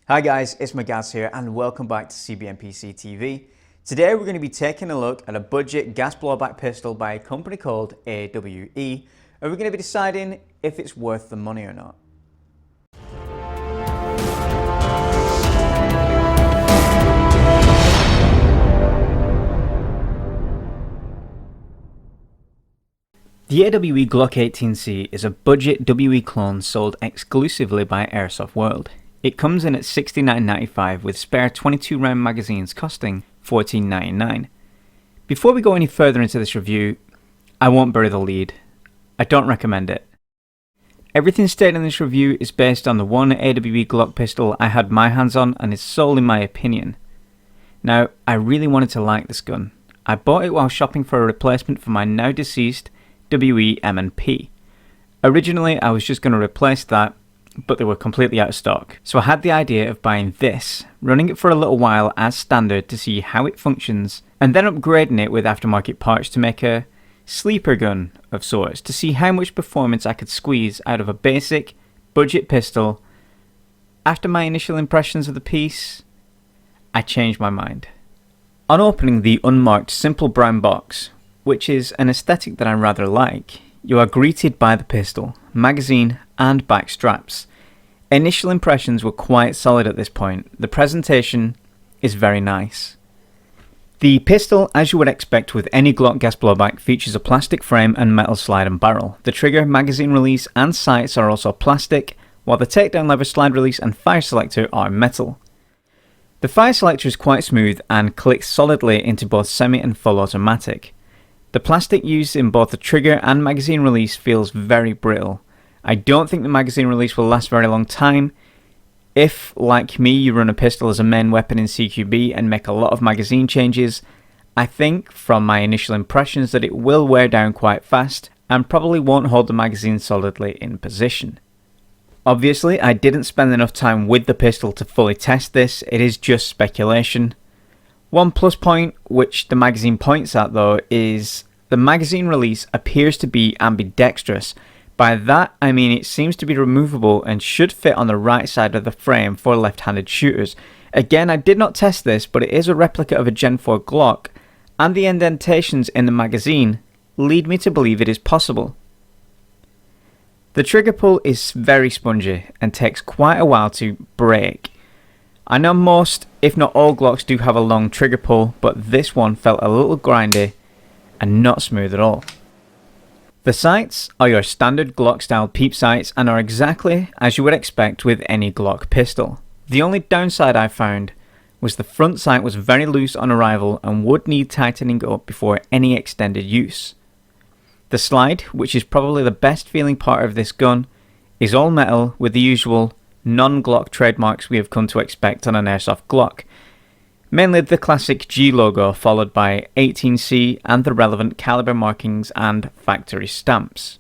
Hi guys, it's Magaz here and welcome back to CBMPC TV. Today we're going to be taking a look at a budget gas blowback pistol by a company called AWE, and we're going to be deciding if it's worth the money or not. The AWE Glock 18C is a budget WE clone sold exclusively by Airsoft World. It comes in at $69.95 with spare 22 round magazines costing $14.99. Before we go any further into this review, I won't bury the lead. I don't recommend it. Everything stated in this review is based on the one AWE Glock pistol I had my hands on and is solely my opinion. Now, I really wanted to like this gun. I bought it while shopping for a replacement for my now deceased WE M&P. Originally, I was just going to replace that, but they were completely out of stock. So I had the idea of buying this, running it for a little while as standard to see how it functions, and then upgrading it with aftermarket parts to make a sleeper gun of sorts to see how much performance I could squeeze out of a basic budget pistol. After my initial impressions of the piece, I changed my mind. On opening the unmarked simple brown box, which is an aesthetic that I rather like, you are greeted by the pistol, magazine and back straps. Initial impressions were quite solid at this point. The presentation is very nice. The pistol, as you would expect with any Glock gas blowback, features a plastic frame and metal slide and barrel. The trigger, magazine release and sights are also plastic, while the takedown lever, slide release and fire selector are metal. The fire selector is quite smooth and clicks solidly into both semi and full automatic. The plastic used in both the trigger and magazine release feels very brittle. I don't think the magazine release will last very long time. If, like me, you run a pistol as a main weapon in CQB and make a lot of magazine changes, I think, from my initial impressions, that it will wear down quite fast and probably won't hold the magazine solidly in position. Obviously, I didn't spend enough time with the pistol to fully test this, it is just speculation. One plus point which the magazine points at though is the magazine release appears to be ambidextrous. By that I mean it seems to be removable and should fit on the right side of the frame for left-handed shooters. Again, I did not test this, but it is a replica of a Gen 4 Glock, and the indentations in the magazine lead me to believe it is possible. The trigger pull is very spongy and takes quite a while to break. I know most, if not all, Glocks do have a long trigger pull, but this one felt a little grindy and not smooth at all. The sights are your standard Glock style peep sights and are exactly as you would expect with any Glock pistol. The only downside I found was the front sight was very loose on arrival and would need tightening up before any extended use. The slide, which is probably the best feeling part of this gun, is all metal with the usual non-Glock trademarks we have come to expect on an Airsoft Glock. Mainly the classic G logo followed by 18C and the relevant caliber markings and factory stamps.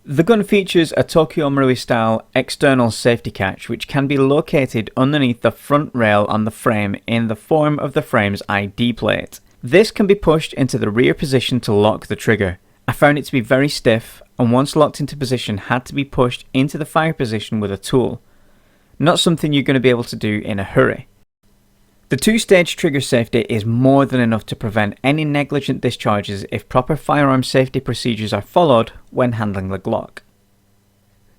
The gun features a Tokyo Marui style external safety catch which can be located underneath the front rail on the frame in the form of the frame's ID plate. This can be pushed into the rear position to lock the trigger. I found it to be very stiff and once locked into position had to be pushed into the fire position with a tool. Not something you're going to be able to do in a hurry. The two-stage trigger safety is more than enough to prevent any negligent discharges if proper firearm safety procedures are followed when handling the Glock.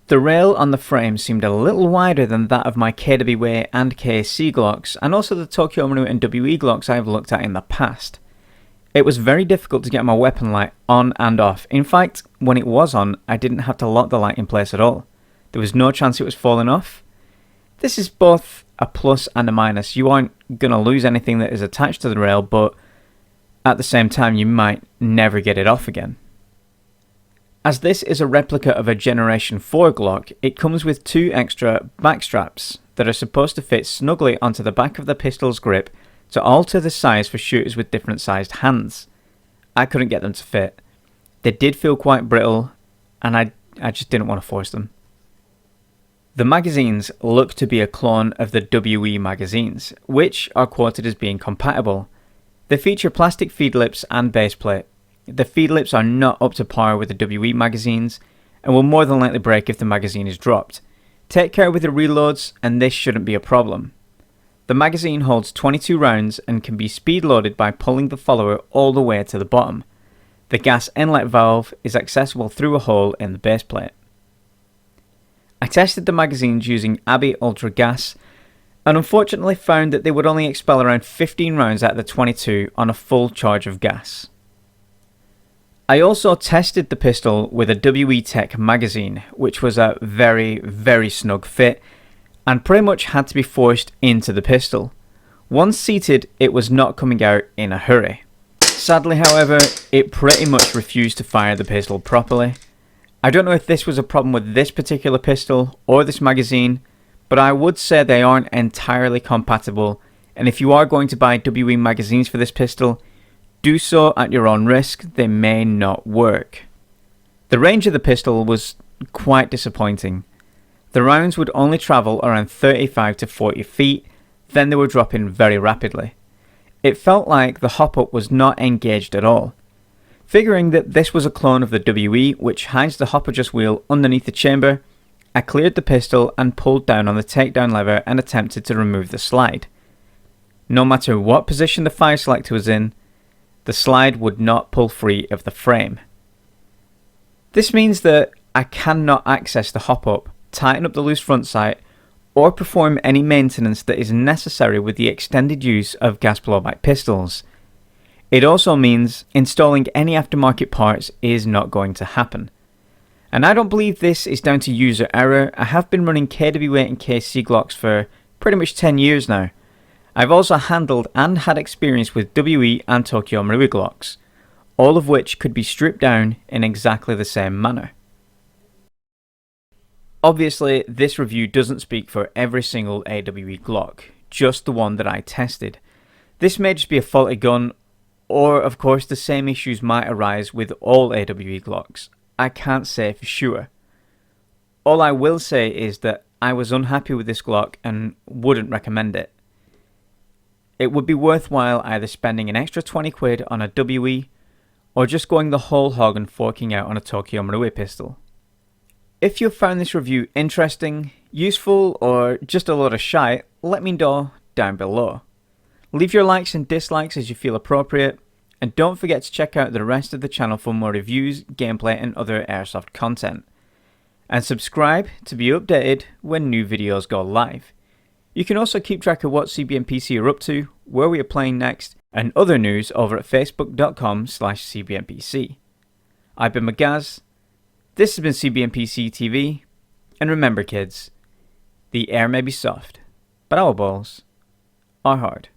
The rail on the frame seemed a little wider than that of my KWA and KC Glocks and also the Tokyo Marui and WE Glocks I have looked at in the past. It was very difficult to get my weapon light on and off. In fact, when it was on, I didn't have to lock the light in place at all. There was no chance it was falling off. This is both a plus and a minus. You aren't going to lose anything that is attached to the rail, but at the same time you might never get it off again. As this is a replica of a Generation 4 Glock, it comes with two extra back straps that are supposed to fit snugly onto the back of the pistol's grip to alter the size for shooters with different sized hands. I couldn't get them to fit. They did feel quite brittle and I just didn't want to force them. The magazines look to be a clone of the WE magazines, which are quoted as being compatible. They feature plastic feed lips and base plate. The feed lips are not up to par with the WE magazines and will more than likely break if the magazine is dropped. Take care with the reloads and this shouldn't be a problem. The magazine holds 22 rounds and can be speed loaded by pulling the follower all the way to the bottom. The gas inlet valve is accessible through a hole in the base plate. I tested the magazines using AWE Ultra Gas and unfortunately found that they would only expel around 15 rounds out of the 22 on a full charge of gas. I also tested the pistol with a WE Tech magazine, which was a very snug fit and pretty much had to be forced into the pistol. Once seated, it was not coming out in a hurry. Sadly, however, it pretty much refused to fire the pistol properly. I don't know if this was a problem with this particular pistol or this magazine, but I would say they aren't entirely compatible, and if you are going to buy WE magazines for this pistol, do so at your own risk. They may not work. The range of the pistol was quite disappointing. The rounds would only travel around 35 to 40 feet, then they were dropping very rapidly. It felt like the hop-up was not engaged at all. Figuring that this was a clone of the WE, which hides the hop adjust wheel underneath the chamber, I cleared the pistol and pulled down on the takedown lever and attempted to remove the slide. No matter what position the fire selector was in, the slide would not pull free of the frame. This means that I cannot access the hop-up, tighten up the loose front sight, or perform any maintenance that is necessary with the extended use of gas blowback pistols. It also means installing any aftermarket parts is not going to happen. And I don't believe this is down to user error. I have been running KW8 and KC Glocks for pretty much 10 years now. I've also handled and had experience with WE and Tokyo Marui Glocks, all of which could be stripped down in exactly the same manner. Obviously, this review doesn't speak for every single AWE Glock, just the one that I tested. This may just be a faulty gun, or of course the same issues might arise with all AWE Glocks. I can't say for sure. All I will say is that I was unhappy with this Glock and wouldn't recommend it. It would be worthwhile either spending an extra 20 quid on a WE, or just going the whole hog and forking out on a Tokyo Marui pistol. If you found this review interesting, useful, or just a lot of shite, let me know down below. Leave your likes and dislikes as you feel appropriate, and don't forget to check out the rest of the channel for more reviews, gameplay, and other airsoft content. And subscribe to be updated when new videos go live. You can also keep track of what CBMPC are up to, where we are playing next, and other news over at facebook.com/CBMPC. I've been Magaz, this has been CBMPC TV, and remember kids, the air may be soft, but our balls are hard.